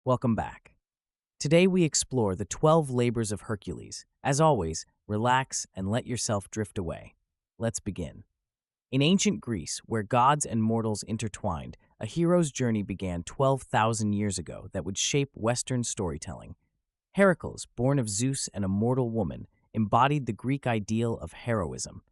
Welcome back. Today we explore the 12 Labors of Hercules. As always, relax and let yourself drift away. Let's begin. In ancient Greece, where gods and mortals intertwined, a hero's journey began 12,000 years ago that would shape Western storytelling. Heracles, born of Zeus and a mortal woman, embodied the Greek ideal of heroism.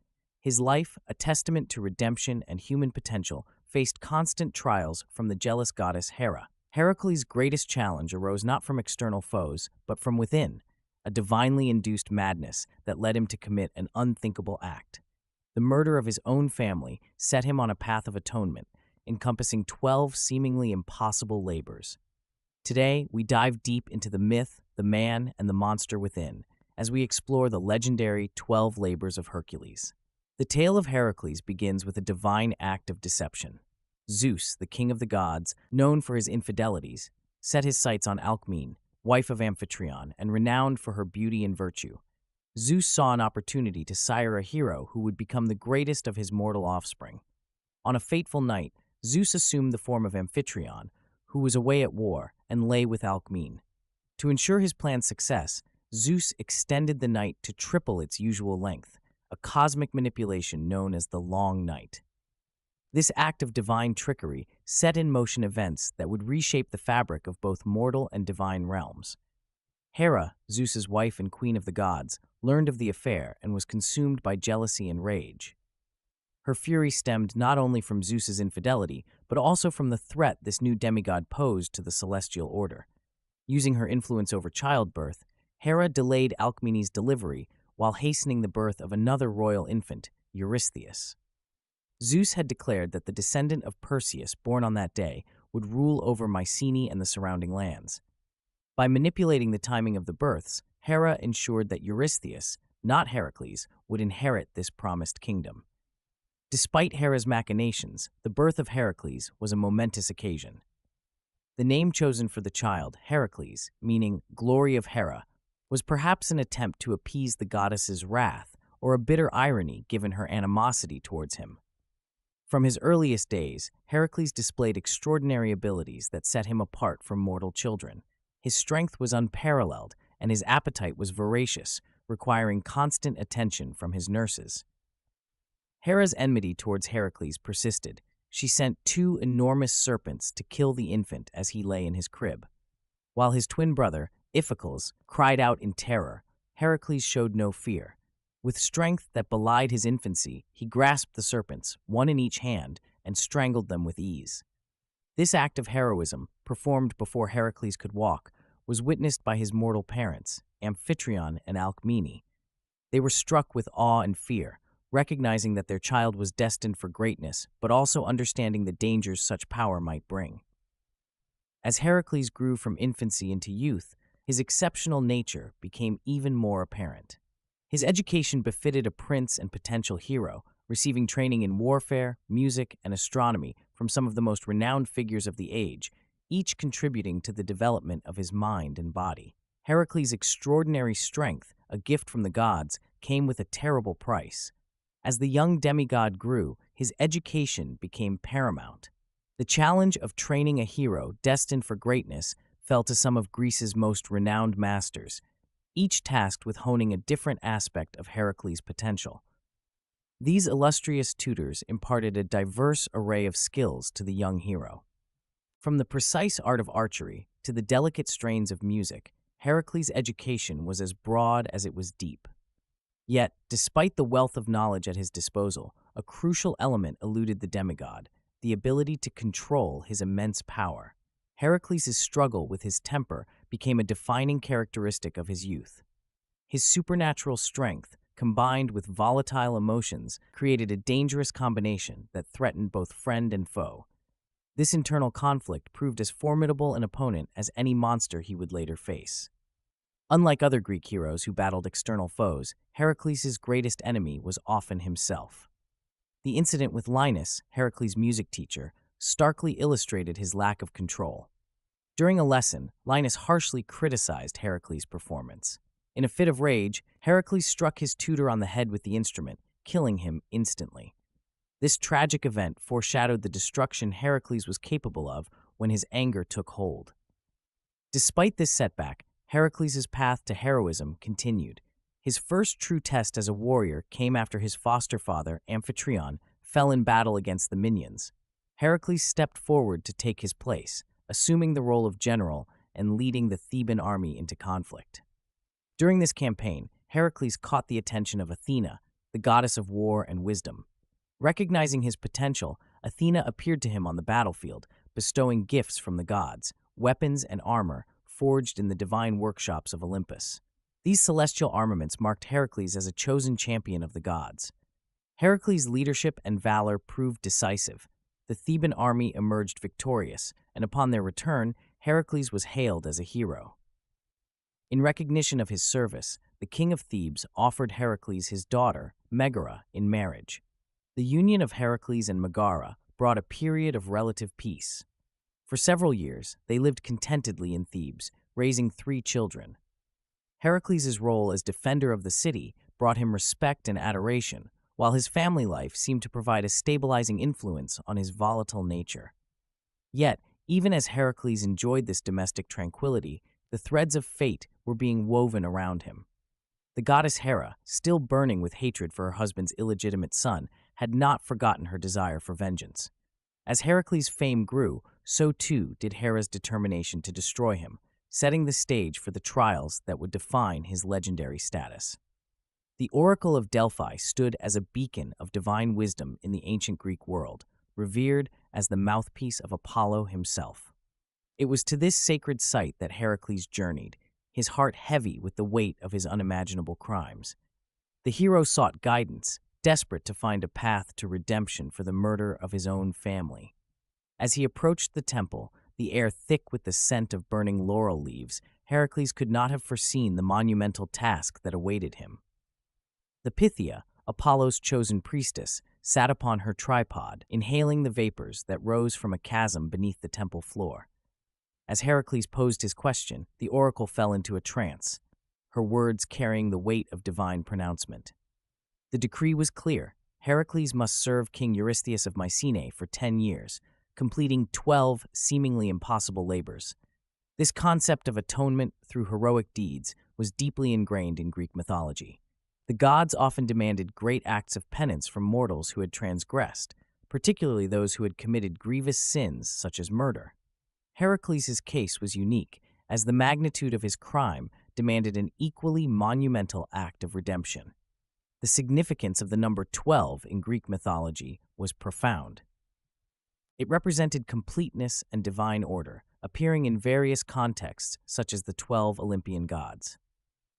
His life, a testament to redemption and human potential, faced constant trials from the jealous goddess Hera. Heracles' greatest challenge arose not from external foes, but from within, a divinely induced madness that led him to commit an unthinkable act. The murder of his own family set him on a path of atonement, encompassing 12 seemingly impossible labors. Today, we dive deep into the myth, the man, and the monster within, as we explore the legendary 12 Labors of Hercules. The tale of Heracles begins with a divine act of deception. Zeus, the king of the gods, known for his infidelities, set his sights on Alcmene, wife of Amphitryon, and renowned for her beauty and virtue. Zeus saw an opportunity to sire a hero who would become the greatest of his mortal offspring. On a fateful night, Zeus assumed the form of Amphitryon, who was away at war, and lay with Alcmene. To ensure his plan's success, Zeus extended the night to triple its usual length, a cosmic manipulation known as the Long Night. This act of divine trickery set in motion events that would reshape the fabric of both mortal and divine realms. Hera, Zeus's wife and queen of the gods, learned of the affair and was consumed by jealousy and rage. Her fury stemmed not only from Zeus's infidelity, but also from the threat this new demigod posed to the celestial order. Using her influence over childbirth, Hera delayed Alcmene's delivery while hastening the birth of another royal infant, Eurystheus. Zeus had declared that the descendant of Perseus, born on that day, would rule over Mycenae and the surrounding lands. By manipulating the timing of the births, Hera ensured that Eurystheus, not Heracles, would inherit this promised kingdom. Despite Hera's machinations, the birth of Heracles was a momentous occasion. The name chosen for the child, Heracles, meaning glory of Hera, was perhaps an attempt to appease the goddess's wrath or a bitter irony given her animosity towards him. From his earliest days, Heracles displayed extraordinary abilities that set him apart from mortal children. His strength was unparalleled, and his appetite was voracious, requiring constant attention from his nurses. Hera's enmity towards Heracles persisted. She sent 2 enormous serpents to kill the infant as he lay in his crib. While his twin brother, Iphicles, cried out in terror, Heracles showed no fear. With strength that belied his infancy, he grasped the serpents, one in each hand, and strangled them with ease. This act of heroism, performed before Heracles could walk, was witnessed by his mortal parents, Amphitryon and Alcmene. They were struck with awe and fear, recognizing that their child was destined for greatness, but also understanding the dangers such power might bring. As Heracles grew from infancy into youth, his exceptional nature became even more apparent. His education befitted a prince and potential hero, receiving training in warfare, music, and astronomy from some of the most renowned figures of the age, each contributing to the development of his mind and body. Heracles' extraordinary strength, a gift from the gods, came with a terrible price. As the young demigod grew, his education became paramount. The challenge of training a hero destined for greatness fell to some of Greece's most renowned masters, each tasked with honing a different aspect of Heracles' potential. These illustrious tutors imparted a diverse array of skills to the young hero. From the precise art of archery to the delicate strains of music, Heracles' education was as broad as it was deep. Yet, despite the wealth of knowledge at his disposal, a crucial element eluded the demigod: the ability to control his immense power. Heracles' struggle with his temper became a defining characteristic of his youth. His supernatural strength, combined with volatile emotions, created a dangerous combination that threatened both friend and foe. This internal conflict proved as formidable an opponent as any monster he would later face. Unlike other Greek heroes who battled external foes, Heracles' greatest enemy was often himself. The incident with Linus, Heracles' music teacher, starkly illustrated his lack of control. During a lesson, Linus harshly criticized Heracles' performance. In a fit of rage, Heracles struck his tutor on the head with the instrument, killing him instantly. This tragic event foreshadowed the destruction Heracles was capable of when his anger took hold. Despite this setback, Heracles' path to heroism continued. His first true test as a warrior came after his foster father, Amphitryon, fell in battle against the Minions. Heracles stepped forward to take his place, assuming the role of general and leading the Theban army into conflict. During this campaign, Heracles caught the attention of Athena, the goddess of war and wisdom. Recognizing his potential, Athena appeared to him on the battlefield, bestowing gifts from the gods, weapons and armor forged in the divine workshops of Olympus. These celestial armaments marked Heracles as a chosen champion of the gods. Heracles' leadership and valor proved decisive. The Theban army emerged victorious, and upon their return, Heracles was hailed as a hero. In recognition of his service, the king of Thebes offered Heracles his daughter, Megara, in marriage. The union of Heracles and Megara brought a period of relative peace. For several years, they lived contentedly in Thebes, raising 3 children. Heracles' role as defender of the city brought him respect and adoration, while his family life seemed to provide a stabilizing influence on his volatile nature. Yet, even as Heracles enjoyed this domestic tranquility, the threads of fate were being woven around him. The goddess Hera, still burning with hatred for her husband's illegitimate son, had not forgotten her desire for vengeance. As Heracles' fame grew, so too did Hera's determination to destroy him, setting the stage for the trials that would define his legendary status. The Oracle of Delphi stood as a beacon of divine wisdom in the ancient Greek world, revered as the mouthpiece of Apollo himself. It was to this sacred site that Heracles journeyed, his heart heavy with the weight of his unimaginable crimes. The hero sought guidance, desperate to find a path to redemption for the murder of his own family. As he approached the temple, the air thick with the scent of burning laurel leaves, Heracles could not have foreseen the monumental task that awaited him. The Pythia, Apollo's chosen priestess, sat upon her tripod, inhaling the vapors that rose from a chasm beneath the temple floor. As Heracles posed his question, the oracle fell into a trance, her words carrying the weight of divine pronouncement. The decree was clear. Heracles must serve King Eurystheus of Mycenae for 10 years, completing 12 seemingly impossible labors. This concept of atonement through heroic deeds was deeply ingrained in Greek mythology. The gods often demanded great acts of penance from mortals who had transgressed, particularly those who had committed grievous sins such as murder. Heracles' case was unique, as the magnitude of his crime demanded an equally monumental act of redemption. The significance of the number 12 in Greek mythology was profound. It represented completeness and divine order, appearing in various contexts such as the 12 Olympian gods.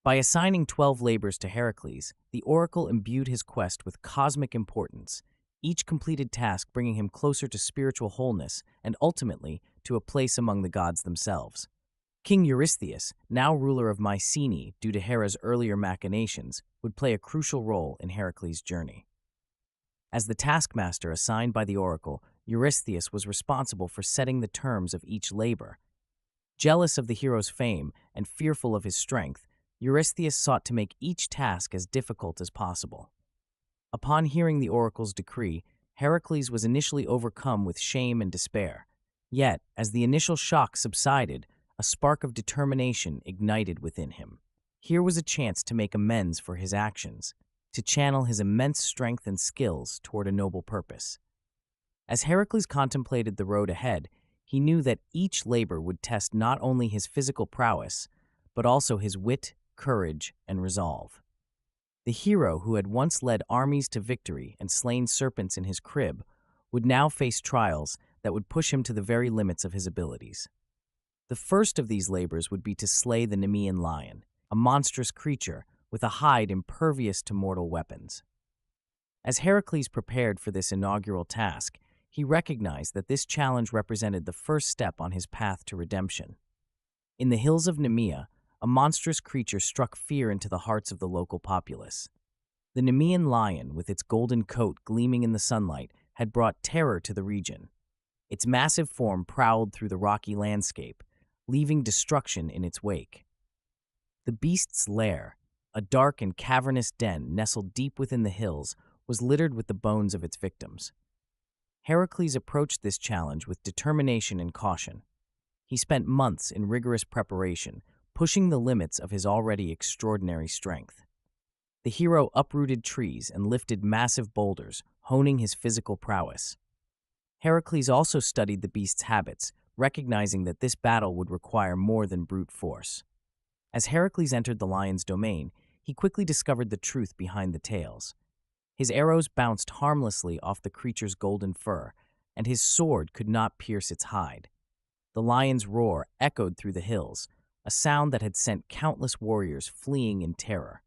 By assigning 12 labors to Heracles, the oracle imbued his quest with cosmic importance, each completed task bringing him closer to spiritual wholeness and ultimately to a place among the gods themselves. King Eurystheus, now ruler of Mycenae due to Hera's earlier machinations, would play a crucial role in Heracles' journey. As the taskmaster assigned by the oracle, Eurystheus was responsible for setting the terms of each labor. Jealous of the hero's fame and fearful of his strength, Eurystheus sought to make each task as difficult as possible. Upon hearing the oracle's decree, Heracles was initially overcome with shame and despair. Yet, as the initial shock subsided, a spark of determination ignited within him. Here was a chance to make amends for his actions, to channel his immense strength and skills toward a noble purpose. As Heracles contemplated the road ahead, he knew that each labor would test not only his physical prowess, but also his wit, courage, and resolve. The hero who had once led armies to victory and slain serpents in his crib would now face trials that would push him to the very limits of his abilities. The first of these labors would be to slay the Nemean lion, a monstrous creature with a hide impervious to mortal weapons. As Heracles prepared for this inaugural task, he recognized that this challenge represented the first step on his path to redemption. In the hills of Nemea, a monstrous creature struck fear into the hearts of the local populace. The Nemean lion, with its golden coat gleaming in the sunlight, had brought terror to the region. Its massive form prowled through the rocky landscape, leaving destruction in its wake. The beast's lair, a dark and cavernous den nestled deep within the hills, was littered with the bones of its victims. Heracles approached this challenge with determination and caution. He spent months in rigorous preparation, pushing the limits of his already extraordinary strength. The hero uprooted trees and lifted massive boulders, honing his physical prowess. Heracles also studied the beast's habits, recognizing that this battle would require more than brute force. As Heracles entered the lion's domain, he quickly discovered the truth behind the tales. His arrows bounced harmlessly off the creature's golden fur, and his sword could not pierce its hide. The lion's roar echoed through the hills, a sound that had sent countless warriors fleeing in terror.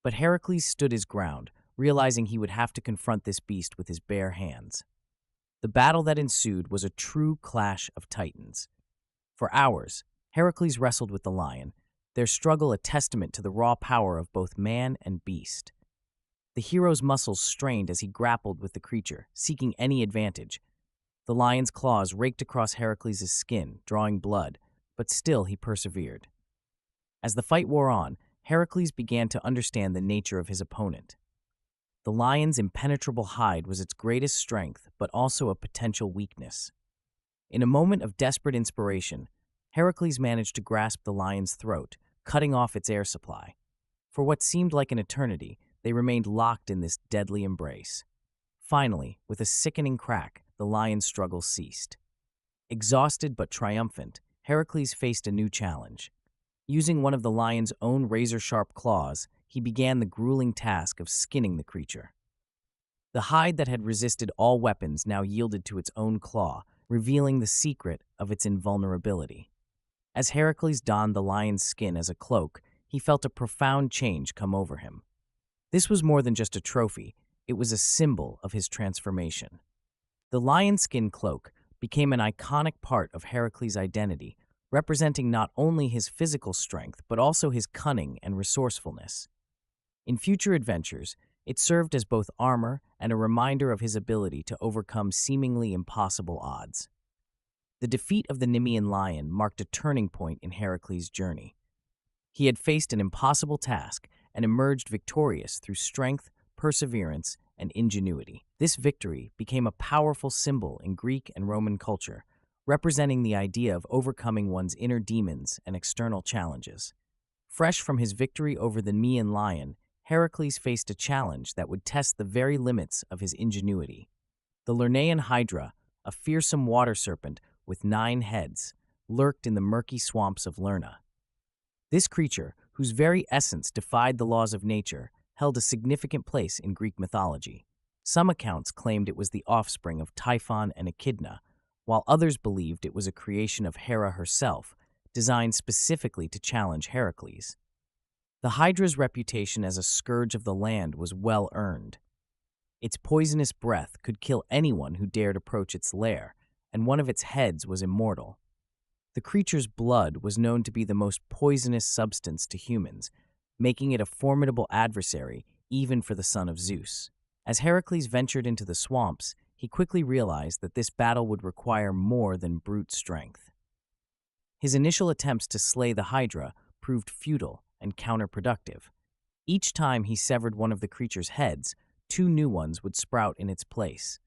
But Heracles stood his ground, realizing he would have to confront this beast with his bare hands. The battle that ensued was a true clash of titans. For hours, Heracles wrestled with the lion, their struggle a testament to the raw power of both man and beast. The hero's muscles strained as he grappled with the creature, seeking any advantage. The lion's claws raked across Heracles' skin, drawing blood, but still he persevered. As the fight wore on, Heracles began to understand the nature of his opponent. The lion's impenetrable hide was its greatest strength, but also a potential weakness. In a moment of desperate inspiration, Heracles managed to grasp the lion's throat, cutting off its air supply. For what seemed like an eternity, they remained locked in this deadly embrace. Finally, with a sickening crack, the lion's struggle ceased. Exhausted but triumphant, Heracles faced a new challenge. Using one of the lion's own razor-sharp claws, he began the grueling task of skinning the creature. The hide that had resisted all weapons now yielded to its own claw, revealing the secret of its invulnerability. As Heracles donned the lion's skin as a cloak, he felt a profound change come over him. This was more than just a trophy, it was a symbol of his transformation. The lion skin cloak became an iconic part of Heracles' identity, representing not only his physical strength but also his cunning and resourcefulness. In future adventures, it served as both armor and a reminder of his ability to overcome seemingly impossible odds. The defeat of the Nemean lion marked a turning point in Heracles' journey. He had faced an impossible task and emerged victorious through strength, perseverance, and ingenuity. This victory became a powerful symbol in Greek and Roman culture, representing the idea of overcoming one's inner demons and external challenges. Fresh from his victory over the Nemean lion, Heracles faced a challenge that would test the very limits of his ingenuity. The Lernaean Hydra, a fearsome water serpent with 9 heads, lurked in the murky swamps of Lerna. This creature, whose very essence defied the laws of nature, held a significant place in Greek mythology. Some accounts claimed it was the offspring of Typhon and Echidna, while others believed it was a creation of Hera herself, designed specifically to challenge Heracles. The Hydra's reputation as a scourge of the land was well earned. Its poisonous breath could kill anyone who dared approach its lair, and one of its heads was immortal. The creature's blood was known to be the most poisonous substance to humans, making it a formidable adversary even for the son of Zeus. As Heracles ventured into the swamps, he quickly realized that this battle would require more than brute strength. His initial attempts to slay the Hydra proved futile and counterproductive. Each time he severed one of the creature's heads, 2 new ones would sprout in its place.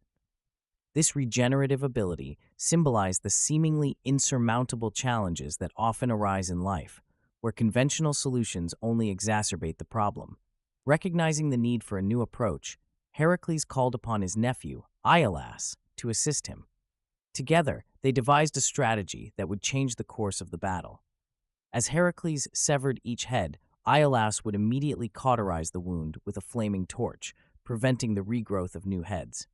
This regenerative ability symbolized the seemingly insurmountable challenges that often arise in life, where conventional solutions only exacerbate the problem. Recognizing the need for a new approach, Heracles called upon his nephew, Iolaus, to assist him. Together, they devised a strategy that would change the course of the battle. As Heracles severed each head, Iolaus would immediately cauterize the wound with a flaming torch, preventing the regrowth of new heads.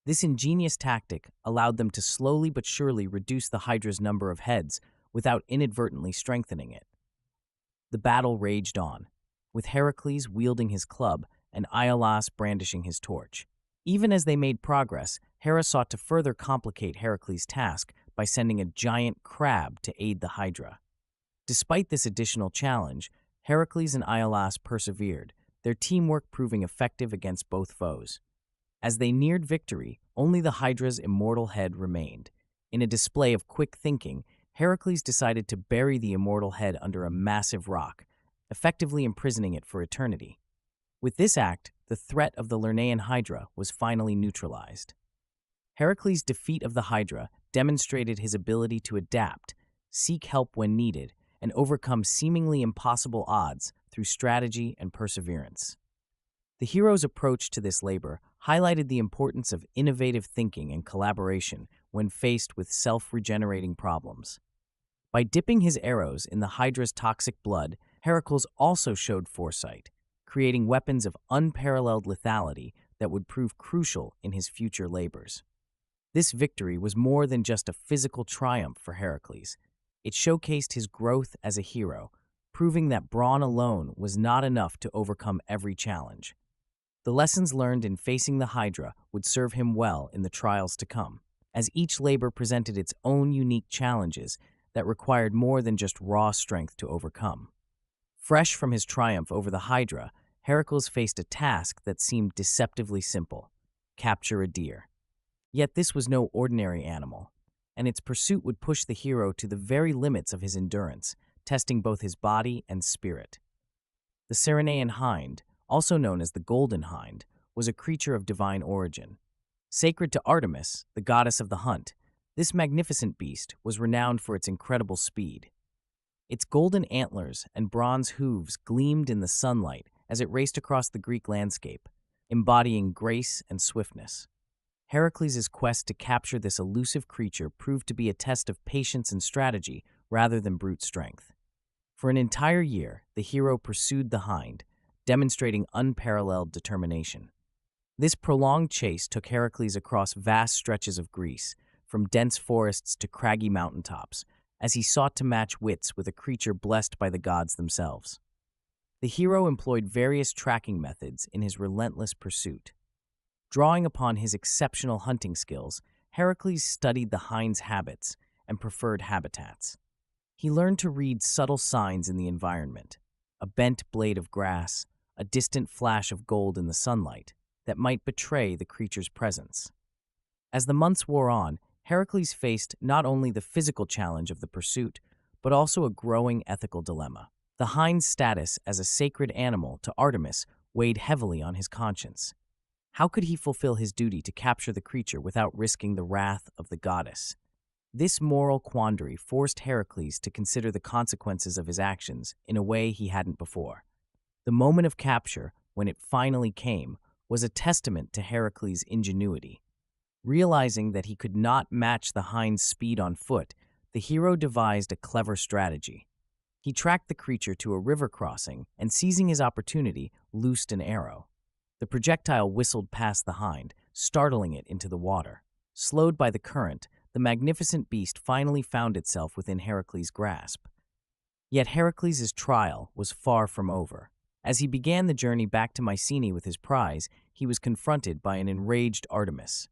This ingenious tactic allowed them to slowly but surely reduce the Hydra's number of heads without inadvertently strengthening it. The battle raged on, with Heracles wielding his club and Iolaus brandishing his torch. Even as they made progress, Hera sought to further complicate Heracles' task by sending a giant crab to aid the Hydra. Despite this additional challenge, Heracles and Iolaus persevered, their teamwork proving effective against both foes. As they neared victory, only the Hydra's immortal head remained. In a display of quick thinking, Heracles decided to bury the immortal head under a massive rock, effectively imprisoning it for eternity. With this act, the threat of the Lernaean Hydra was finally neutralized. Heracles' defeat of the Hydra demonstrated his ability to adapt, seek help when needed, and overcome seemingly impossible odds through strategy and perseverance. The hero's approach to this labor highlighted the importance of innovative thinking and collaboration when faced with self-regenerating problems. By dipping his arrows in the Hydra's toxic blood, Heracles also showed foresight, creating weapons of unparalleled lethality that would prove crucial in his future labors. This victory was more than just a physical triumph for Heracles. It showcased his growth as a hero, proving that brawn alone was not enough to overcome every challenge. The lessons learned in facing the Hydra would serve him well in the trials to come, as each labor presented its own unique challenges that required more than just raw strength to overcome. Fresh from his triumph over the Hydra, Heracles faced a task that seemed deceptively simple: capture a deer. Yet this was no ordinary animal, and its pursuit would push the hero to the very limits of his endurance, testing both his body and spirit. The Ceryneian hind, also known as the golden hind, was a creature of divine origin. Sacred to Artemis, the goddess of the hunt, this magnificent beast was renowned for its incredible speed. Its golden antlers and bronze hooves gleamed in the sunlight as it raced across the Greek landscape, embodying grace and swiftness. Heracles' quest to capture this elusive creature proved to be a test of patience and strategy rather than brute strength. For an entire year, the hero pursued the hind, demonstrating unparalleled determination. This prolonged chase took Heracles across vast stretches of Greece, from dense forests to craggy mountaintops, as he sought to match wits with a creature blessed by the gods themselves. The hero employed various tracking methods in his relentless pursuit. Drawing upon his exceptional hunting skills, Heracles studied the hind's habits and preferred habitats. He learned to read subtle signs in the environment: a bent blade of grass, a distant flash of gold in the sunlight, that might betray the creature's presence. As the months wore on, Heracles faced not only the physical challenge of the pursuit, but also a growing ethical dilemma. The hind's status as a sacred animal to Artemis weighed heavily on his conscience. How could he fulfill his duty to capture the creature without risking the wrath of the goddess? This moral quandary forced Heracles to consider the consequences of his actions in a way he hadn't before. The moment of capture, when it finally came, was a testament to Heracles' ingenuity. Realizing that he could not match the hind's speed on foot, the hero devised a clever strategy. He tracked the creature to a river crossing and, seizing his opportunity, loosed an arrow. The projectile whistled past the hind, startling it into the water. Slowed by the current, the magnificent beast finally found itself within Heracles' grasp. Yet Heracles' trial was far from over. As he began the journey back to Mycenae with his prize, he was confronted by an enraged Artemis.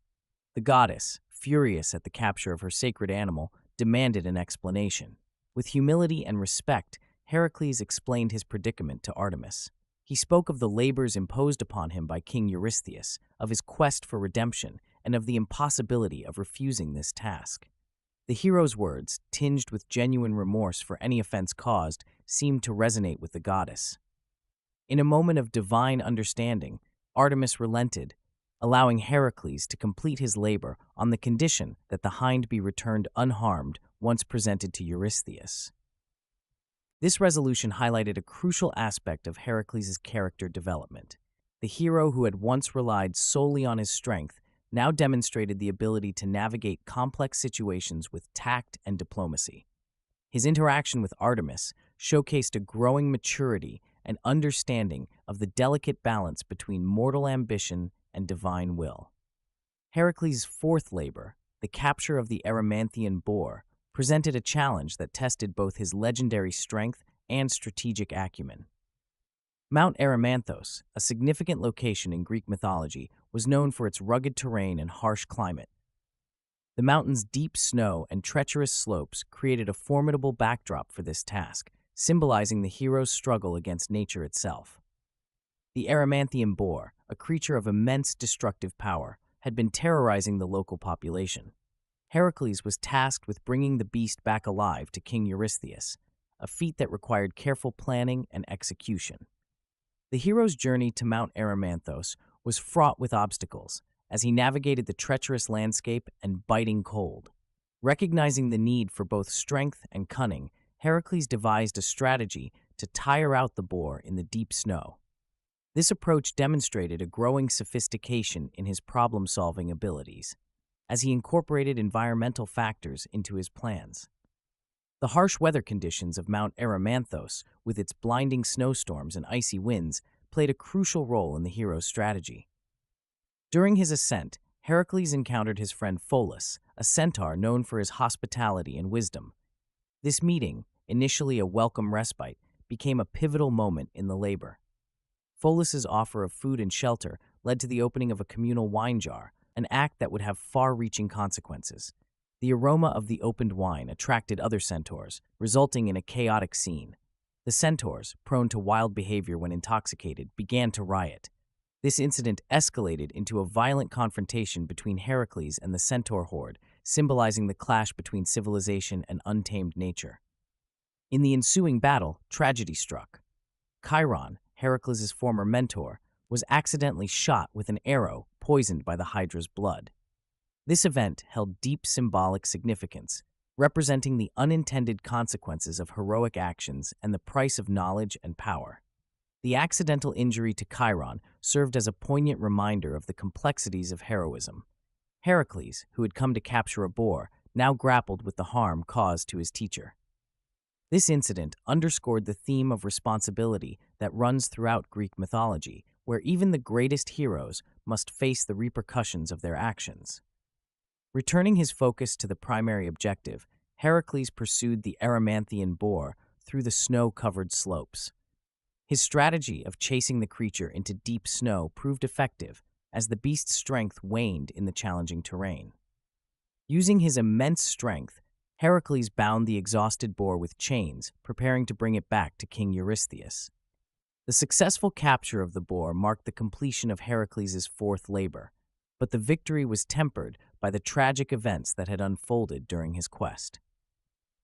The goddess, furious at the capture of her sacred animal, demanded an explanation. With humility and respect, Heracles explained his predicament to Artemis. He spoke of the labors imposed upon him by King Eurystheus, of his quest for redemption, and of the impossibility of refusing this task. The hero's words, tinged with genuine remorse for any offense caused, seemed to resonate with the goddess. In a moment of divine understanding, Artemis relented, allowing Heracles to complete his labor on the condition that the hind be returned unharmed once presented to Eurystheus. This resolution highlighted a crucial aspect of Heracles' character development. The hero who had once relied solely on his strength now demonstrated the ability to navigate complex situations with tact and diplomacy. His interaction with Artemis showcased a growing maturity and understanding of the delicate balance between mortal ambition and divine will. Heracles' fourth labor, the capture of the Erymanthian boar, presented a challenge that tested both his legendary strength and strategic acumen. Mount Erymanthos, a significant location in Greek mythology, was known for its rugged terrain and harsh climate. The mountain's deep snow and treacherous slopes created a formidable backdrop for this task, symbolizing the hero's struggle against nature itself. The Erymanthian boar, a creature of immense destructive power, had been terrorizing the local population. Heracles was tasked with bringing the beast back alive to King Eurystheus, a feat that required careful planning and execution. The hero's journey to Mount Erymanthos was fraught with obstacles, as he navigated the treacherous landscape and biting cold. Recognizing the need for both strength and cunning, Heracles devised a strategy to tire out the boar in the deep snow. This approach demonstrated a growing sophistication in his problem-solving abilities, as he incorporated environmental factors into his plans. The harsh weather conditions of Mount Erymanthos, with its blinding snowstorms and icy winds, played a crucial role in the hero's strategy. During his ascent, Heracles encountered his friend Pholus, a centaur known for his hospitality and wisdom. This meeting, initially a welcome respite, became a pivotal moment in the labor. Pholus's offer of food and shelter led to the opening of a communal wine jar, an act that would have far-reaching consequences. The aroma of the opened wine attracted other centaurs, resulting in a chaotic scene. The centaurs, prone to wild behavior when intoxicated, began to riot. This incident escalated into a violent confrontation between Heracles and the centaur horde, symbolizing the clash between civilization and untamed nature. In the ensuing battle, tragedy struck. Chiron, Heracles' former mentor, was accidentally shot with an arrow poisoned by the Hydra's blood. This event held deep symbolic significance, representing the unintended consequences of heroic actions and the price of knowledge and power. The accidental injury to Chiron served as a poignant reminder of the complexities of heroism. Heracles, who had come to capture a boar, now grappled with the harm caused to his teacher. This incident underscored the theme of responsibility that runs throughout Greek mythology, where even the greatest heroes must face the repercussions of their actions. Returning his focus to the primary objective, Heracles pursued the Erymanthian boar through the snow-covered slopes. His strategy of chasing the creature into deep snow proved effective, as the beast's strength waned in the challenging terrain. Using his immense strength, Heracles bound the exhausted boar with chains, preparing to bring it back to King Eurystheus. The successful capture of the boar marked the completion of Heracles' fourth labor, but the victory was tempered by the tragic events that had unfolded during his quest.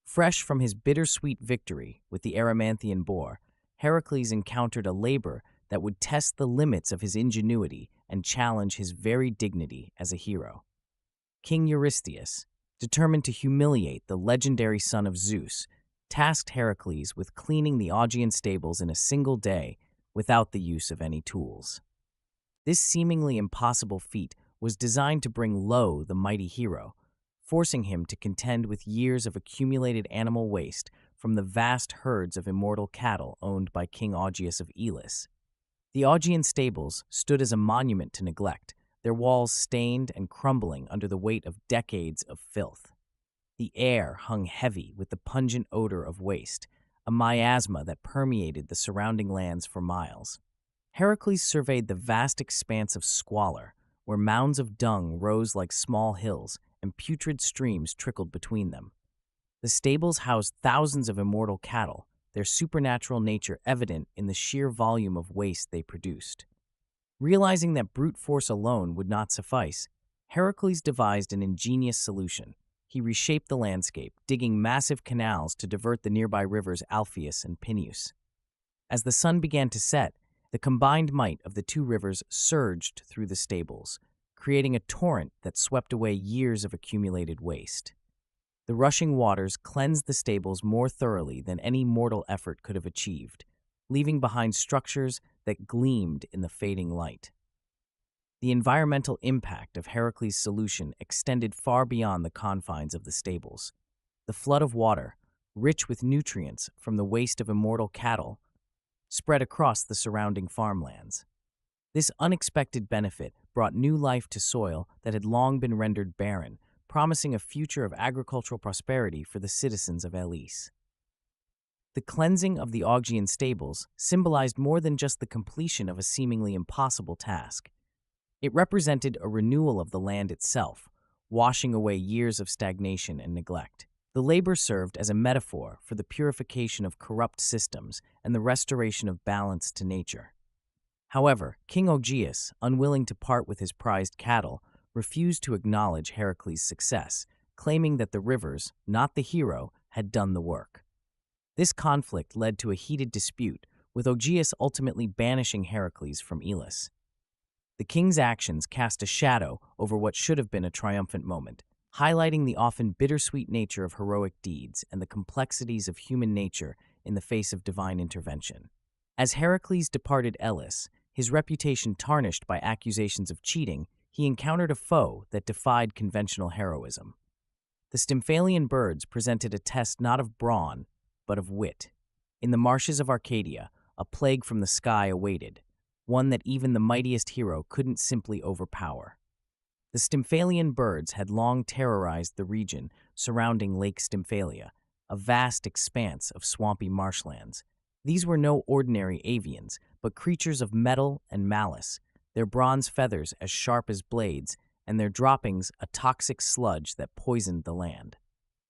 Fresh from his bittersweet victory with the Erymanthian boar, Heracles encountered a labor that would test the limits of his ingenuity and challenge his very dignity as a hero. King Eurystheus, determined to humiliate the legendary son of Zeus, tasked Heracles with cleaning the Augean stables in a single day without the use of any tools. This seemingly impossible feat was designed to bring low the mighty hero, forcing him to contend with years of accumulated animal waste from the vast herds of immortal cattle owned by King Augeas of Elis. The Augean stables stood as a monument to neglect, their walls stained and crumbling under the weight of decades of filth. The air hung heavy with the pungent odor of waste, a miasma that permeated the surrounding lands for miles. Heracles surveyed the vast expanse of squalor, where mounds of dung rose like small hills and putrid streams trickled between them. The stables housed thousands of immortal cattle, their supernatural nature evident in the sheer volume of waste they produced. Realizing that brute force alone would not suffice, Heracles devised an ingenious solution. He reshaped the landscape, digging massive canals to divert the nearby rivers Alpheus and Pineus. As the sun began to set, the combined might of the two rivers surged through the stables, creating a torrent that swept away years of accumulated waste. The rushing waters cleansed the stables more thoroughly than any mortal effort could have achieved, leaving behind structures that gleamed in the fading light. The environmental impact of Heracles' solution extended far beyond the confines of the stables. The flood of water, rich with nutrients from the waste of immortal cattle, spread across the surrounding farmlands. This unexpected benefit brought new life to soil that had long been rendered barren, promising a future of agricultural prosperity for the citizens of Elis. The cleansing of the Augean stables symbolized more than just the completion of a seemingly impossible task. It represented a renewal of the land itself, washing away years of stagnation and neglect. The labor served as a metaphor for the purification of corrupt systems and the restoration of balance to nature. However, King Augeas, unwilling to part with his prized cattle, refused to acknowledge Heracles' success, claiming that the rivers, not the hero, had done the work. This conflict led to a heated dispute, with Augeas ultimately banishing Heracles from Elis. The king's actions cast a shadow over what should have been a triumphant moment, highlighting the often bittersweet nature of heroic deeds and the complexities of human nature in the face of divine intervention. As Heracles departed Elis, his reputation tarnished by accusations of cheating, he encountered a foe that defied conventional heroism. The Stymphalian birds presented a test not of brawn, but of wit. In the marshes of Arcadia, a plague from the sky awaited, one that even the mightiest hero couldn't simply overpower. The Stymphalian birds had long terrorized the region surrounding Lake Stymphalia, a vast expanse of swampy marshlands. These were no ordinary avians, but creatures of metal and malice, their bronze feathers as sharp as blades, and their droppings a toxic sludge that poisoned the land.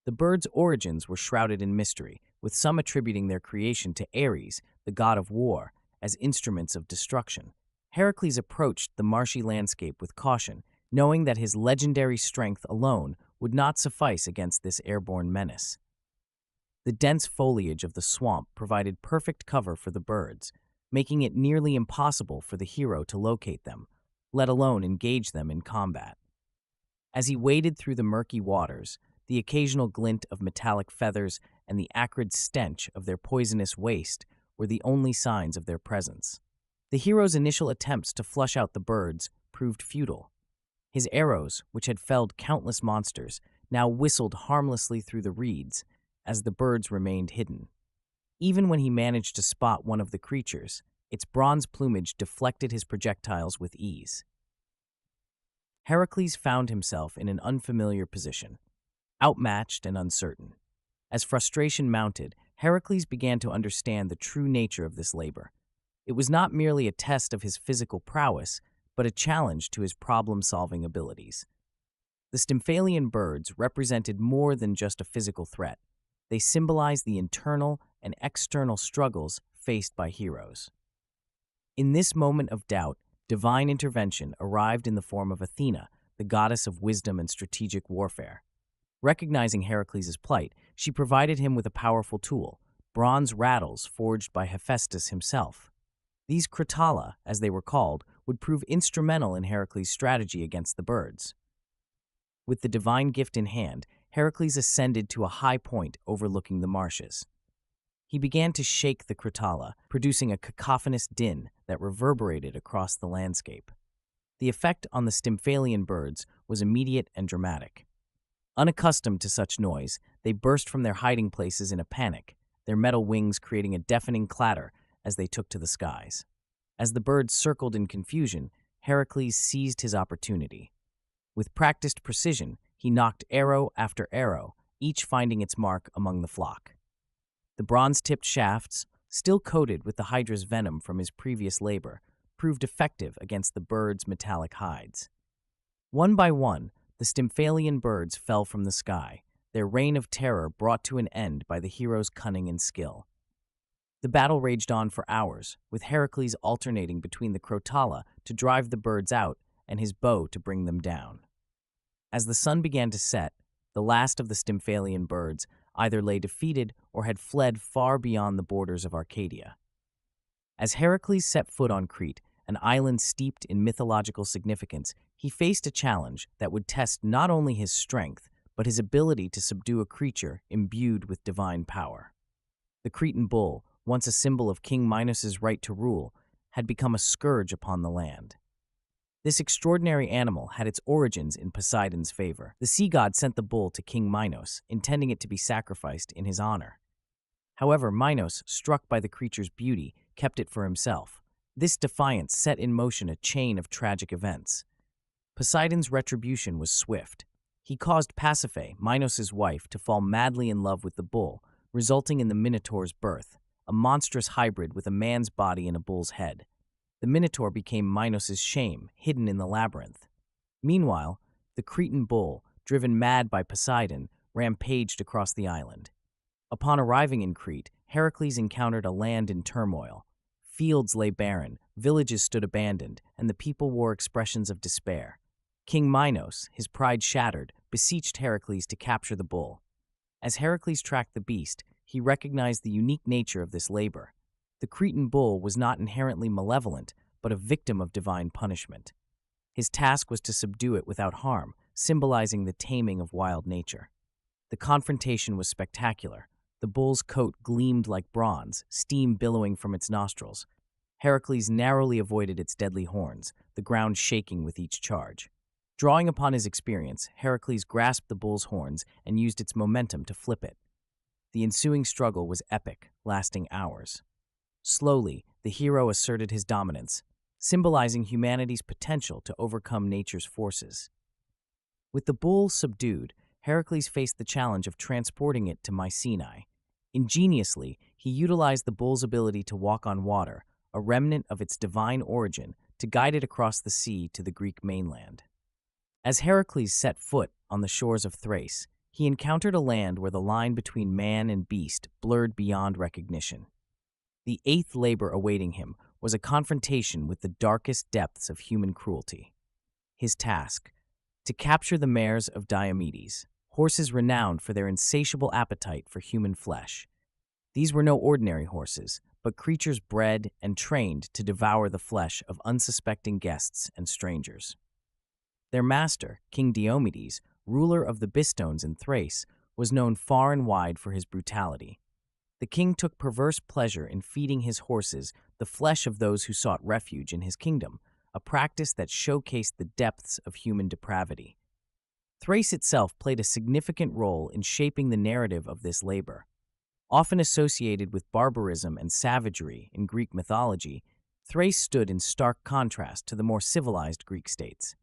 The birds' origins were shrouded in mystery, with some attributing their creation to Ares, the god of war, as instruments of destruction. Heracles approached the marshy landscape with caution, knowing that his legendary strength alone would not suffice against this airborne menace. The dense foliage of the swamp provided perfect cover for the birds, making it nearly impossible for the hero to locate them, let alone engage them in combat. As he waded through the murky waters, the occasional glint of metallic feathers and the acrid stench of their poisonous waste were the only signs of their presence. The hero's initial attempts to flush out the birds proved futile. His arrows, which had felled countless monsters, now whistled harmlessly through the reeds as the birds remained hidden. Even when he managed to spot one of the creatures, its bronze plumage deflected his projectiles with ease. Heracles found himself in an unfamiliar position, outmatched and uncertain. As frustration mounted, Heracles began to understand the true nature of this labor. It was not merely a test of his physical prowess, but a challenge to his problem-solving abilities. The Stymphalian birds represented more than just a physical threat. They symbolized the internal and external struggles faced by heroes. In this moment of doubt, divine intervention arrived in the form of Athena, the goddess of wisdom and strategic warfare. Recognizing Heracles' plight, she provided him with a powerful tool, bronze rattles forged by Hephaestus himself. These kratala, as they were called, would prove instrumental in Heracles' strategy against the birds. With the divine gift in hand, Heracles ascended to a high point overlooking the marshes. He began to shake the kratala, producing a cacophonous din that reverberated across the landscape. The effect on the Stymphalian birds was immediate and dramatic. Unaccustomed to such noise, they burst from their hiding places in a panic, their metal wings creating a deafening clatter as they took to the skies. As the birds circled in confusion, Heracles seized his opportunity. With practiced precision, he knocked arrow after arrow, each finding its mark among the flock. The bronze-tipped shafts, still coated with the hydra's venom from his previous labor, proved effective against the birds' metallic hides. One by one, the Stymphalian birds fell from the sky, their reign of terror brought to an end by the hero's cunning and skill. The battle raged on for hours, with Heracles alternating between the kratala to drive the birds out and his bow to bring them down. As the sun began to set, the last of the Stymphalian birds either lay defeated or had fled far beyond the borders of Arcadia. As Heracles set foot on Crete, an island steeped in mythological significance, he faced a challenge that would test not only his strength, but his ability to subdue a creature imbued with divine power. The Cretan bull, once a symbol of King Minos's right to rule, had become a scourge upon the land. This extraordinary animal had its origins in Poseidon's favor. The sea god sent the bull to King Minos, intending it to be sacrificed in his honor. However, Minos, struck by the creature's beauty, kept it for himself. This defiance set in motion a chain of tragic events. Poseidon's retribution was swift. He caused Pasiphae, Minos's wife, to fall madly in love with the bull, resulting in the Minotaur's birth, a monstrous hybrid with a man's body and a bull's head. The Minotaur became Minos's shame, hidden in the labyrinth. Meanwhile, the Cretan bull, driven mad by Poseidon, rampaged across the island. Upon arriving in Crete, Heracles encountered a land in turmoil. Fields lay barren, villages stood abandoned, and the people wore expressions of despair. King Minos, his pride shattered, beseeched Heracles to capture the bull. As Heracles tracked the beast, he recognized the unique nature of this labor. The Cretan bull was not inherently malevolent, but a victim of divine punishment. His task was to subdue it without harm, symbolizing the taming of wild nature. The confrontation was spectacular. The bull's coat gleamed like bronze, steam billowing from its nostrils. Heracles narrowly avoided its deadly horns, the ground shaking with each charge. Drawing upon his experience, Heracles grasped the bull's horns and used its momentum to flip it. The ensuing struggle was epic, lasting hours. Slowly, the hero asserted his dominance, symbolizing humanity's potential to overcome nature's forces. With the bull subdued, Heracles faced the challenge of transporting it to Mycenae. Ingeniously, he utilized the bull's ability to walk on water, a remnant of its divine origin, to guide it across the sea to the Greek mainland. As Heracles set foot on the shores of Thrace, he encountered a land where the line between man and beast blurred beyond recognition. The eighth labor awaiting him was a confrontation with the darkest depths of human cruelty. His task: to capture the mares of Diomedes, horses renowned for their insatiable appetite for human flesh. These were no ordinary horses, but creatures bred and trained to devour the flesh of unsuspecting guests and strangers. Their master, King Diomedes, ruler of the Bistones in Thrace, was known far and wide for his brutality. The king took perverse pleasure in feeding his horses the flesh of those who sought refuge in his kingdom, a practice that showcased the depths of human depravity. Thrace itself played a significant role in shaping the narrative of this labor. Often associated with barbarism and savagery in Greek mythology, Thrace stood in stark contrast to the more civilized Greek states.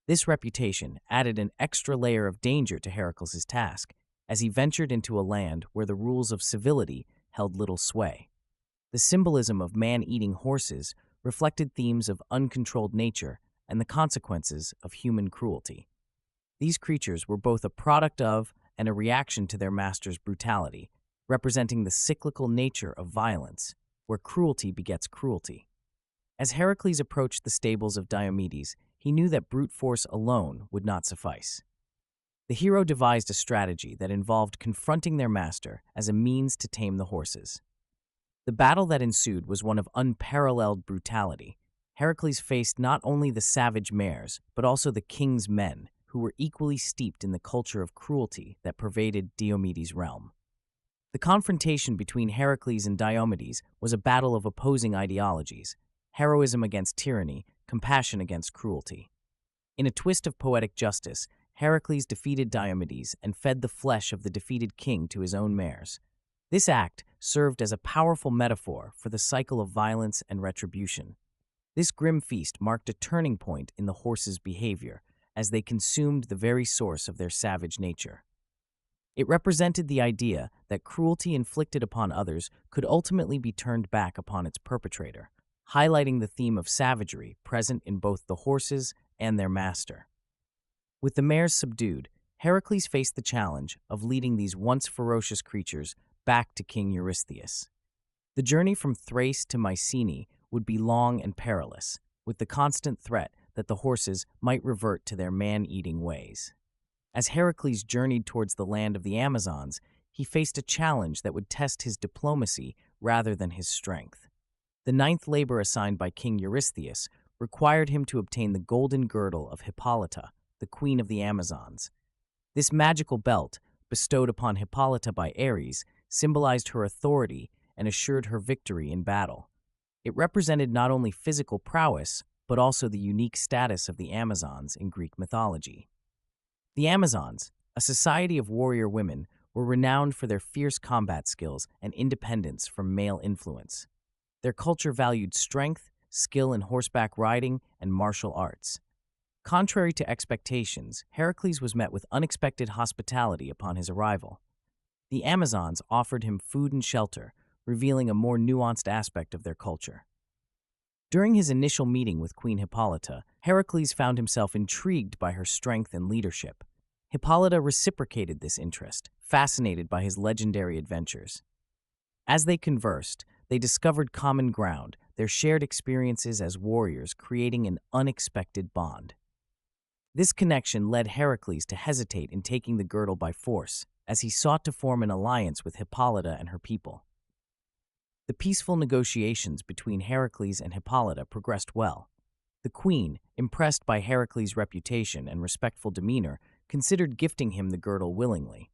This reputation added an extra layer of danger to Heracles' task, as he ventured into a land where the rules of civility held little sway. The symbolism of man-eating horses reflected themes of uncontrolled nature and the consequences of human cruelty. These creatures were both a product of and a reaction to their master's brutality, representing the cyclical nature of violence, where cruelty begets cruelty. As Heracles approached the stables of Diomedes, he knew that brute force alone would not suffice. The hero devised a strategy that involved confronting their master as a means to tame the horses. The battle that ensued was one of unparalleled brutality. Heracles faced not only the savage mares, but also the king's men, who were equally steeped in the culture of cruelty that pervaded Diomedes' realm. The confrontation between Heracles and Diomedes was a battle of opposing ideologies: heroism against tyranny, compassion against cruelty. In a twist of poetic justice, Heracles defeated Diomedes and fed the flesh of the defeated king to his own mares. This act served as a powerful metaphor for the cycle of violence and retribution. This grim feast marked a turning point in the horses' behavior, as they consumed the very source of their savage nature. It represented the idea that cruelty inflicted upon others could ultimately be turned back upon its perpetrator, highlighting the theme of savagery present in both the horses and their master. With the mares subdued, Heracles faced the challenge of leading these once ferocious creatures back to King Eurystheus. The journey from Thrace to Mycenae would be long and perilous, with the constant threat that the horses might revert to their man-eating ways. As Heracles journeyed towards the land of the Amazons, he faced a challenge that would test his diplomacy rather than his strength. The ninth labor assigned by King Eurystheus required him to obtain the golden girdle of Hippolyta, the queen of the Amazons. This magical belt, bestowed upon Hippolyta by Ares, symbolized her authority and assured her victory in battle. It represented not only physical prowess, but also the unique status of the Amazons in Greek mythology. The Amazons, a society of warrior women, were renowned for their fierce combat skills and independence from male influence. Their culture valued strength, skill in horseback riding, and martial arts. Contrary to expectations, Heracles was met with unexpected hospitality upon his arrival. The Amazons offered him food and shelter, revealing a more nuanced aspect of their culture. During his initial meeting with Queen Hippolyta, Heracles found himself intrigued by her strength and leadership. Hippolyta reciprocated this interest, fascinated by his legendary adventures. As they conversed, they discovered common ground, their shared experiences as warriors creating an unexpected bond. This connection led Heracles to hesitate in taking the girdle by force, as he sought to form an alliance with Hippolyta and her people. The peaceful negotiations between Heracles and Hippolyta progressed well. The queen, impressed by Heracles' reputation and respectful demeanor, considered gifting him the girdle willingly.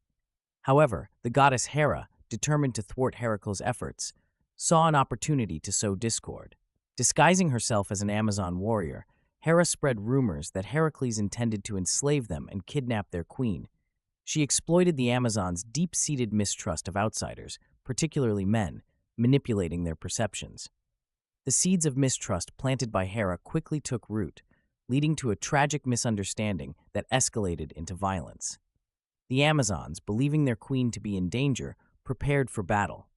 However, the goddess Hera, determined to thwart Heracles' efforts, saw an opportunity to sow discord. Disguising herself as an Amazon warrior, Hera spread rumors that Heracles intended to enslave them and kidnap their queen. She exploited the Amazons' deep-seated mistrust of outsiders, particularly men, manipulating their perceptions. The seeds of mistrust planted by Hera quickly took root, leading to a tragic misunderstanding that escalated into violence. The Amazons, believing their queen to be in danger, prepared for battle.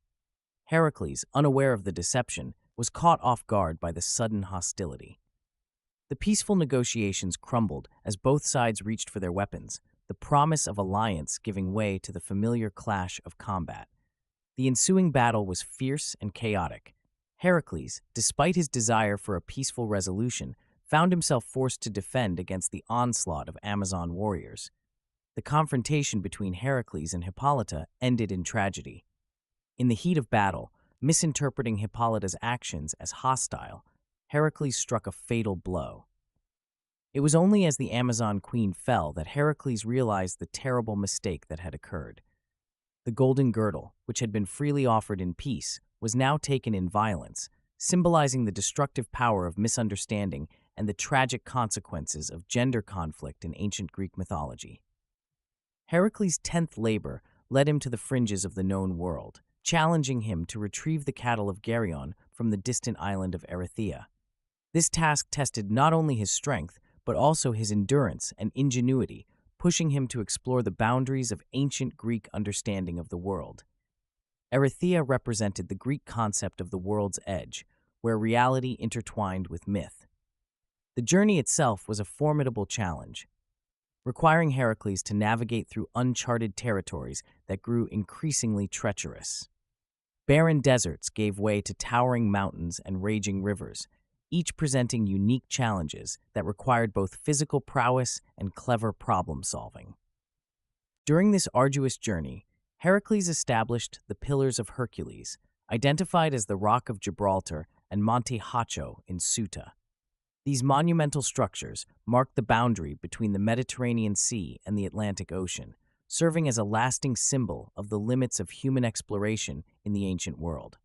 Heracles, unaware of the deception, was caught off guard by the sudden hostility. The peaceful negotiations crumbled as both sides reached for their weapons, the promise of alliance giving way to the familiar clash of combat. The ensuing battle was fierce and chaotic. Heracles, despite his desire for a peaceful resolution, found himself forced to defend against the onslaught of Amazon warriors. The confrontation between Heracles and Hippolyta ended in tragedy. In the heat of battle, misinterpreting Hippolyta's actions as hostile, Heracles struck a fatal blow. It was only as the Amazon queen fell that Heracles realized the terrible mistake that had occurred. The golden girdle, which had been freely offered in peace, was now taken in violence, symbolizing the destructive power of misunderstanding and the tragic consequences of gender conflict in ancient Greek mythology. Heracles' 10th labor led him to the fringes of the known world, challenging him to retrieve the cattle of Geryon from the distant island of Erythea. This task tested not only his strength, but also his endurance and ingenuity, pushing him to explore the boundaries of ancient Greek understanding of the world. Erythea represented the Greek concept of the world's edge, where reality intertwined with myth. The journey itself was a formidable challenge, requiring Heracles to navigate through uncharted territories that grew increasingly treacherous. Barren deserts gave way to towering mountains and raging rivers, each presenting unique challenges that required both physical prowess and clever problem-solving. During this arduous journey, Heracles established the Pillars of Hercules, identified as the Rock of Gibraltar and Monte Hacho in Ceuta. These monumental structures marked the boundary between the Mediterranean Sea and the Atlantic Ocean, serving as a lasting symbol of the limits of human exploration in the ancient world.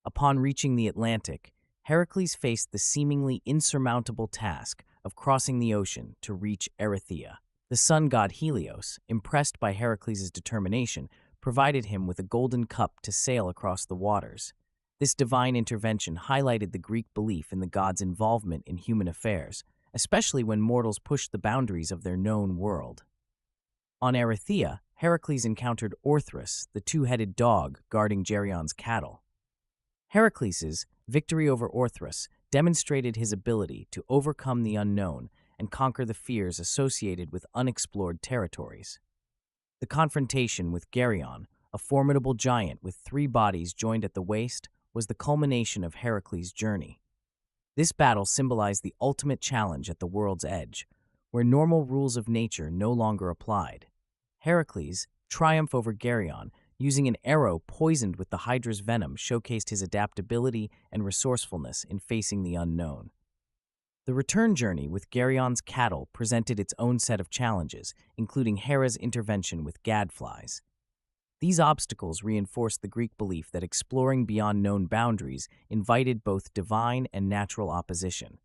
Upon reaching the Atlantic, Heracles faced the seemingly insurmountable task of crossing the ocean to reach Erythea. The sun god Helios, impressed by Heracles' determination, provided him with a golden cup to sail across the waters. This divine intervention highlighted the Greek belief in the god's involvement in human affairs, especially when mortals pushed the boundaries of their known world. On Erythea, Heracles encountered Orthrus, the two-headed dog guarding Geryon's cattle. Heracles' victory over Orthrus demonstrated his ability to overcome the unknown and conquer the fears associated with unexplored territories. The confrontation with Geryon, a formidable giant with 3 bodies joined at the waist, was the culmination of Heracles' journey. This battle symbolized the ultimate challenge at the world's edge, where normal rules of nature no longer applied. Heracles' triumph over Geryon, using an arrow poisoned with the Hydra's venom, showcased his adaptability and resourcefulness in facing the unknown. The return journey with Geryon's cattle presented its own set of challenges, including Hera's intervention with gadflies. These obstacles reinforced the Greek belief that exploring beyond known boundaries invited both divine and natural opposition.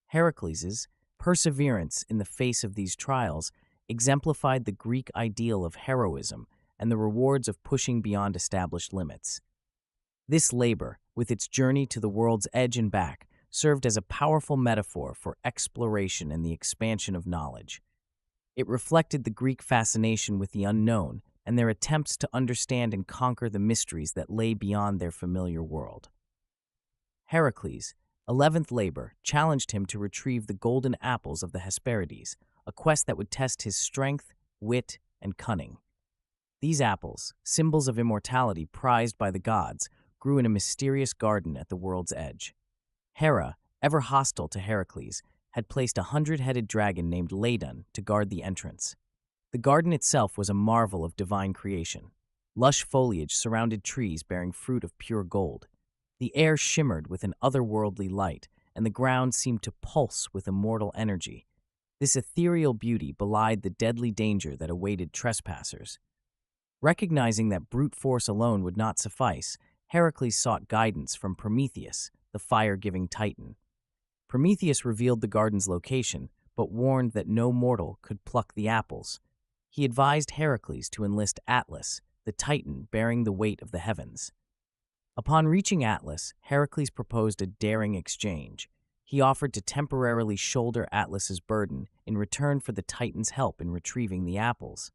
Heracles' perseverance in the face of these trials exemplified the Greek ideal of heroism and the rewards of pushing beyond established limits. This labor, with its journey to the world's edge and back, served as a powerful metaphor for exploration and the expansion of knowledge. It reflected the Greek fascination with the unknown and their attempts to understand and conquer the mysteries that lay beyond their familiar world. Heracles' 11th labor challenged him to retrieve the golden apples of the Hesperides, a quest that would test his strength, wit, and cunning. These apples, symbols of immortality prized by the gods, grew in a mysterious garden at the world's edge. Hera, ever hostile to Heracles, had placed a 100-headed dragon named Ladon to guard the entrance. The garden itself was a marvel of divine creation. Lush foliage surrounded trees bearing fruit of pure gold. The air shimmered with an otherworldly light, and the ground seemed to pulse with immortal energy. This ethereal beauty belied the deadly danger that awaited trespassers. Recognizing that brute force alone would not suffice, Heracles sought guidance from Prometheus, the fire-giving titan. Prometheus revealed the garden's location, but warned that no mortal could pluck the apples. He advised Heracles to enlist Atlas, the titan bearing the weight of the heavens. Upon reaching Atlas, Heracles proposed a daring exchange. He offered to temporarily shoulder Atlas's burden in return for the titan's help in retrieving the apples.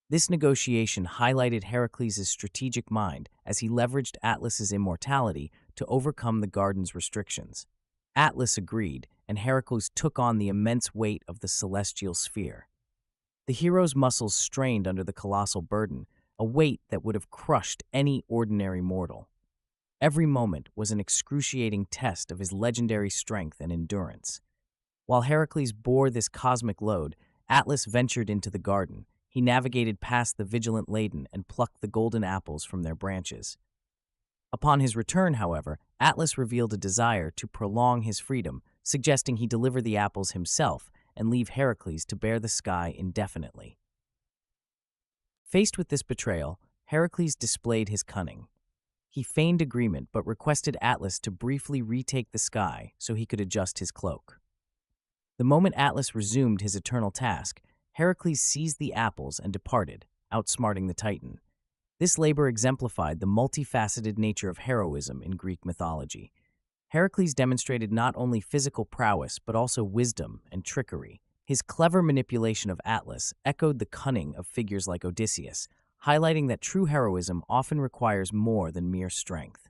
This negotiation highlighted Heracles' strategic mind as he leveraged Atlas's immortality to overcome the garden's restrictions. Atlas agreed, and Heracles took on the immense weight of the celestial sphere. The hero's muscles strained under the colossal burden, a weight that would have crushed any ordinary mortal. Every moment was an excruciating test of his legendary strength and endurance. While Heracles bore this cosmic load, Atlas ventured into the garden. He navigated past the vigilant Ladin and plucked the golden apples from their branches. Upon his return, however, Atlas revealed a desire to prolong his freedom, suggesting he deliver the apples himself and leave Heracles to bear the sky indefinitely. Faced with this betrayal, Heracles displayed his cunning. He feigned agreement but requested Atlas to briefly retake the sky so he could adjust his cloak. The moment Atlas resumed his eternal task, Heracles seized the apples and departed, outsmarting the Titan. This labor exemplified the multifaceted nature of heroism in Greek mythology. Heracles demonstrated not only physical prowess but also wisdom and trickery. His clever manipulation of Atlas echoed the cunning of figures like Odysseus, highlighting that true heroism often requires more than mere strength.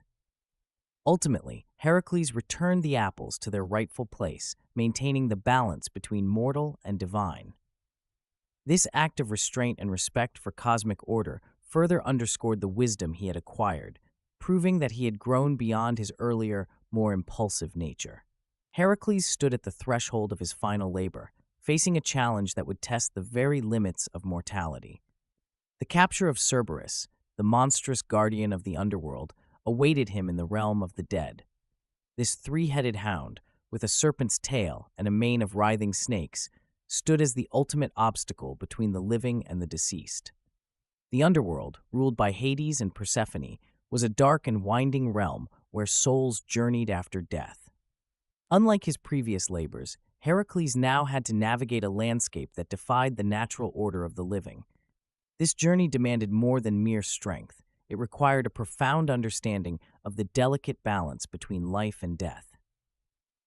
Ultimately, Heracles returned the apples to their rightful place, maintaining the balance between mortal and divine. This act of restraint and respect for cosmic order further underscored the wisdom he had acquired, proving that he had grown beyond his earlier, more impulsive nature. Heracles stood at the threshold of his final labor, facing a challenge that would test the very limits of mortality. The capture of Cerberus, the monstrous guardian of the underworld, awaited him in the realm of the dead. This three-headed hound, with a serpent's tail and a mane of writhing snakes, stood as the ultimate obstacle between the living and the deceased. The underworld, ruled by Hades and Persephone, was a dark and winding realm where souls journeyed after death. Unlike his previous labors, Heracles now had to navigate a landscape that defied the natural order of the living. This journey demanded more than mere strength. It required a profound understanding of the delicate balance between life and death.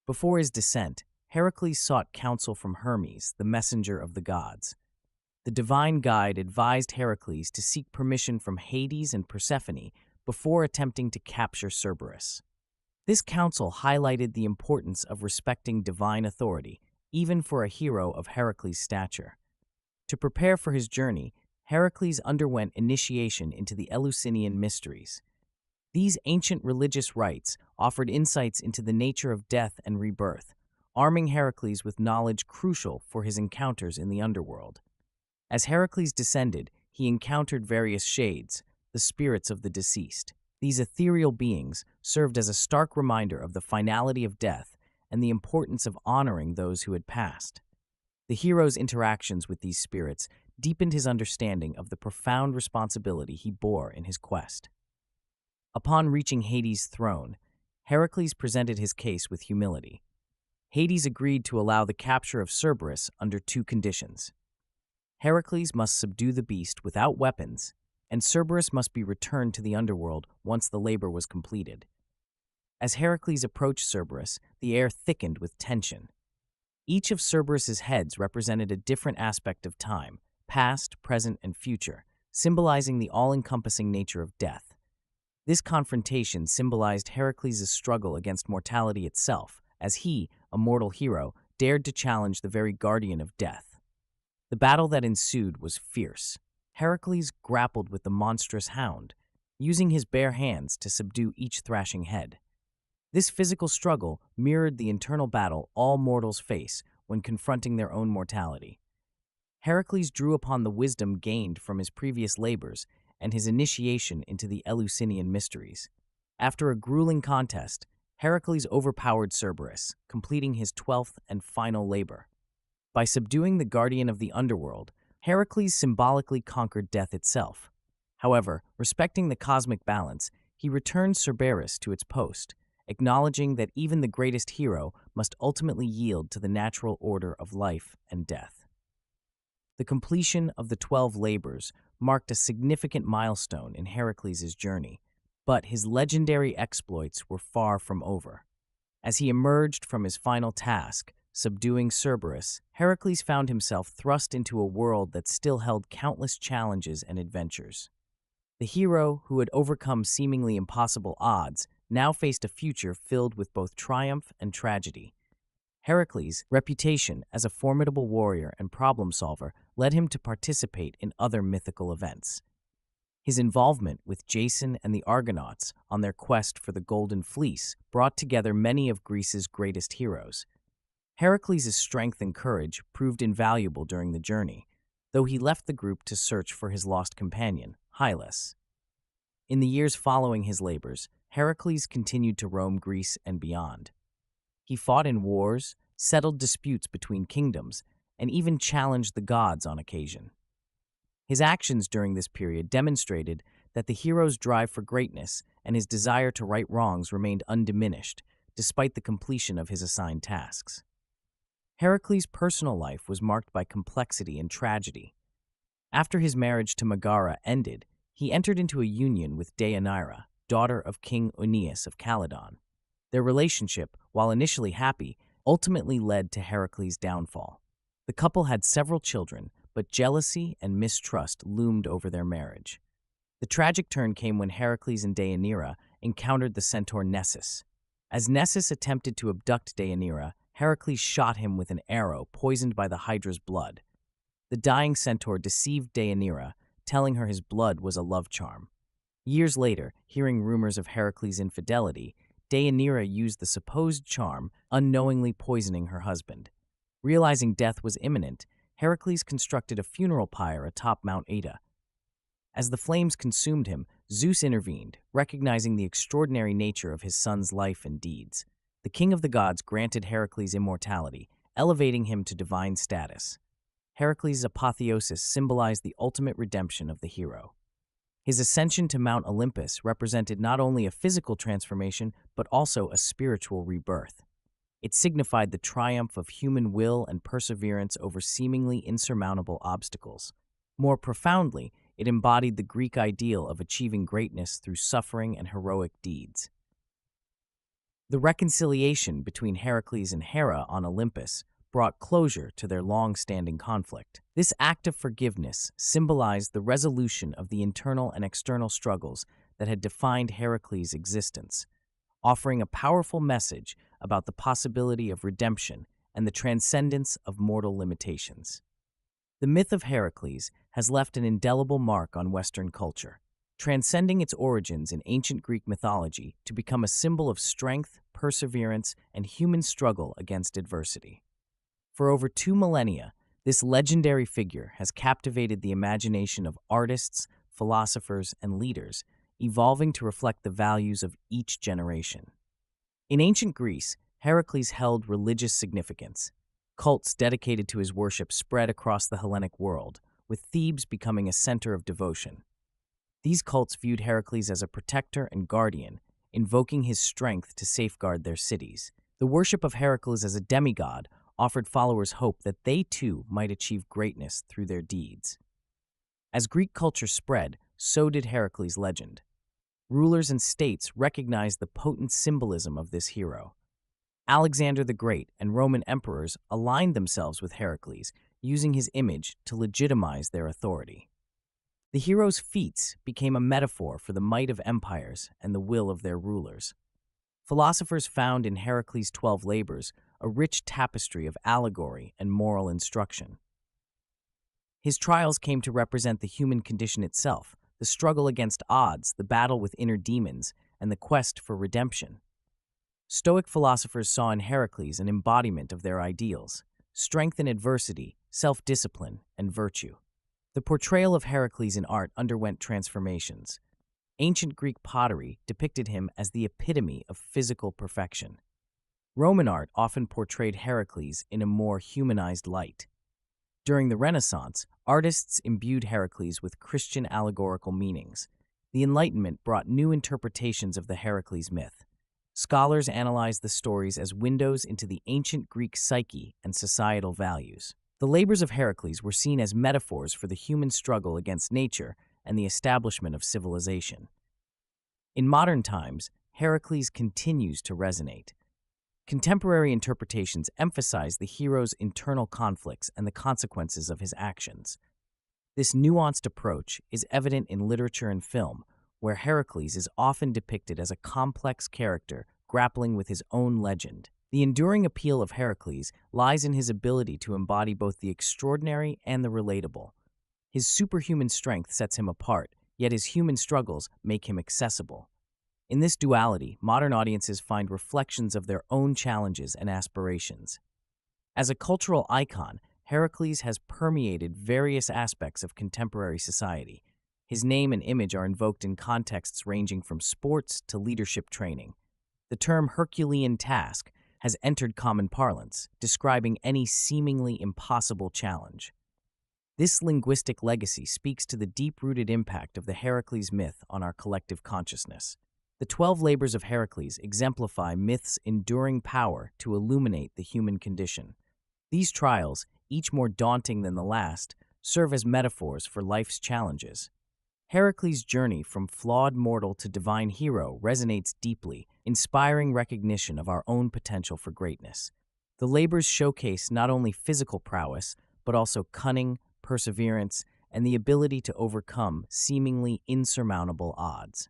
Before his descent, Heracles sought counsel from Hermes, the messenger of the gods. The divine guide advised Heracles to seek permission from Hades and Persephone before attempting to capture Cerberus. This counsel highlighted the importance of respecting divine authority, even for a hero of Heracles' stature. To prepare for his journey, Heracles underwent initiation into the Eleusinian mysteries. These ancient religious rites offered insights into the nature of death and rebirth, arming Heracles with knowledge crucial for his encounters in the underworld. As Heracles descended, he encountered various shades, the spirits of the deceased. These ethereal beings served as a stark reminder of the finality of death and the importance of honoring those who had passed. The hero's interactions with these spirits deepened his understanding of the profound responsibility he bore in his quest. Upon reaching Hades' throne, Heracles presented his case with humility. Hades agreed to allow the capture of Cerberus under two conditions. Heracles must subdue the beast without weapons, and Cerberus must be returned to the underworld once the labor was completed. As Heracles approached Cerberus, the air thickened with tension. Each of Cerberus's heads represented a different aspect of time, past, present, and future, symbolizing the all-encompassing nature of death. This confrontation symbolized Heracles' struggle against mortality itself, as he, a mortal hero, dared to challenge the very guardian of death. The battle that ensued was fierce. Heracles grappled with the monstrous hound, using his bare hands to subdue each thrashing head. This physical struggle mirrored the internal battle all mortals face when confronting their own mortality. Heracles drew upon the wisdom gained from his previous labors and his initiation into the Eleusinian mysteries. After a grueling contest, Heracles overpowered Cerberus, completing his 12th and final labor. By subduing the guardian of the underworld, Heracles symbolically conquered death itself. However, respecting the cosmic balance, he returned Cerberus to its post, acknowledging that even the greatest hero must ultimately yield to the natural order of life and death. The completion of the 12 labors marked a significant milestone in Heracles' journey, but his legendary exploits were far from over. As he emerged from his final task, subduing Cerberus, Heracles found himself thrust into a world that still held countless challenges and adventures. The hero, who had overcome seemingly impossible odds, now faced a future filled with both triumph and tragedy. Heracles' reputation as a formidable warrior and problem solver led him to participate in other mythical events. His involvement with Jason and the Argonauts on their quest for the Golden Fleece brought together many of Greece's greatest heroes. Heracles' strength and courage proved invaluable during the journey, though he left the group to search for his lost companion, Hylas. In the years following his labors, Heracles continued to roam Greece and beyond. He fought in wars, settled disputes between kingdoms, and even challenged the gods on occasion. His actions during this period demonstrated that the hero's drive for greatness and his desire to right wrongs remained undiminished, despite the completion of his assigned tasks. Heracles' personal life was marked by complexity and tragedy. After his marriage to Megara ended, he entered into a union with Deianira, daughter of King Aeneas of Calydon. Their relationship, while initially happy, ultimately led to Heracles' downfall. The couple had several children, but jealousy and mistrust loomed over their marriage. The tragic turn came when Heracles and Deianira encountered the centaur Nessus. As Nessus attempted to abduct Deianira, Heracles shot him with an arrow poisoned by the Hydra's blood. The dying centaur deceived Deianira, telling her his blood was a love charm. Years later, hearing rumors of Heracles' infidelity, Deianira used the supposed charm, unknowingly poisoning her husband. Realizing death was imminent, Heracles constructed a funeral pyre atop Mount Ida. As the flames consumed him, Zeus intervened, recognizing the extraordinary nature of his son's life and deeds. The king of the gods granted Heracles immortality, elevating him to divine status. Heracles' apotheosis symbolized the ultimate redemption of the hero. His ascension to Mount Olympus represented not only a physical transformation, but also a spiritual rebirth. It signified the triumph of human will and perseverance over seemingly insurmountable obstacles. More profoundly, it embodied the Greek ideal of achieving greatness through suffering and heroic deeds. The reconciliation between Heracles and Hera on Olympus brought closure to their long-standing conflict. This act of forgiveness symbolized the resolution of the internal and external struggles that had defined Heracles' existence, offering a powerful message about the possibility of redemption and the transcendence of mortal limitations. The myth of Heracles has left an indelible mark on Western culture, transcending its origins in ancient Greek mythology to become a symbol of strength, perseverance, and human struggle against adversity. For over 2 millennia, this legendary figure has captivated the imagination of artists, philosophers, and leaders, evolving to reflect the values of each generation. In ancient Greece, Heracles held religious significance. Cults dedicated to his worship spread across the Hellenic world, with Thebes becoming a center of devotion. These cults viewed Heracles as a protector and guardian, invoking his strength to safeguard their cities. The worship of Heracles as a demigod offered followers hope that they too might achieve greatness through their deeds. As Greek culture spread, so did Heracles' legend. Rulers and states recognized the potent symbolism of this hero. Alexander the Great and Roman emperors aligned themselves with Heracles, using his image to legitimize their authority. The hero's feats became a metaphor for the might of empires and the will of their rulers. Philosophers found in Heracles' 12 labors a rich tapestry of allegory and moral instruction. His trials came to represent the human condition itself, the struggle against odds, the battle with inner demons, and the quest for redemption. Stoic philosophers saw in Heracles an embodiment of their ideals: strength in adversity, self-discipline, and virtue. The portrayal of Heracles in art underwent transformations. Ancient Greek pottery depicted him as the epitome of physical perfection. Roman art often portrayed Heracles in a more humanized light. During the Renaissance, artists imbued Heracles with Christian allegorical meanings. The Enlightenment brought new interpretations of the Heracles myth. Scholars analyzed the stories as windows into the ancient Greek psyche and societal values. The labors of Heracles were seen as metaphors for the human struggle against nature and the establishment of civilization. In modern times, Heracles continues to resonate. Contemporary interpretations emphasize the hero's internal conflicts and the consequences of his actions. This nuanced approach is evident in literature and film, where Heracles is often depicted as a complex character grappling with his own legend. The enduring appeal of Heracles lies in his ability to embody both the extraordinary and the relatable. His superhuman strength sets him apart, yet his human struggles make him accessible. In this duality, modern audiences find reflections of their own challenges and aspirations. As a cultural icon, Heracles has permeated various aspects of contemporary society. His name and image are invoked in contexts ranging from sports to leadership training. The term Herculean task has entered common parlance, describing any seemingly impossible challenge. This linguistic legacy speaks to the deep-rooted impact of the Heracles myth on our collective consciousness. The 12 Labors of Hercules exemplify myth's enduring power to illuminate the human condition. These trials, each more daunting than the last, serve as metaphors for life's challenges. Heracles' journey from flawed mortal to divine hero resonates deeply, inspiring recognition of our own potential for greatness. The labors showcase not only physical prowess, but also cunning, perseverance, and the ability to overcome seemingly insurmountable odds.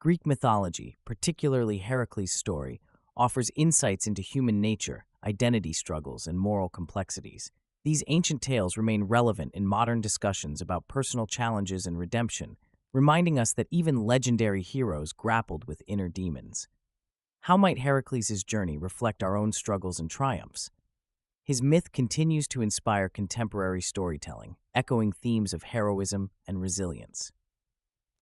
Greek mythology, particularly Heracles' story, offers insights into human nature, identity struggles, and moral complexities. These ancient tales remain relevant in modern discussions about personal challenges and redemption, reminding us that even legendary heroes grappled with inner demons. How might Heracles' journey reflect our own struggles and triumphs? His myth continues to inspire contemporary storytelling, echoing themes of heroism and resilience.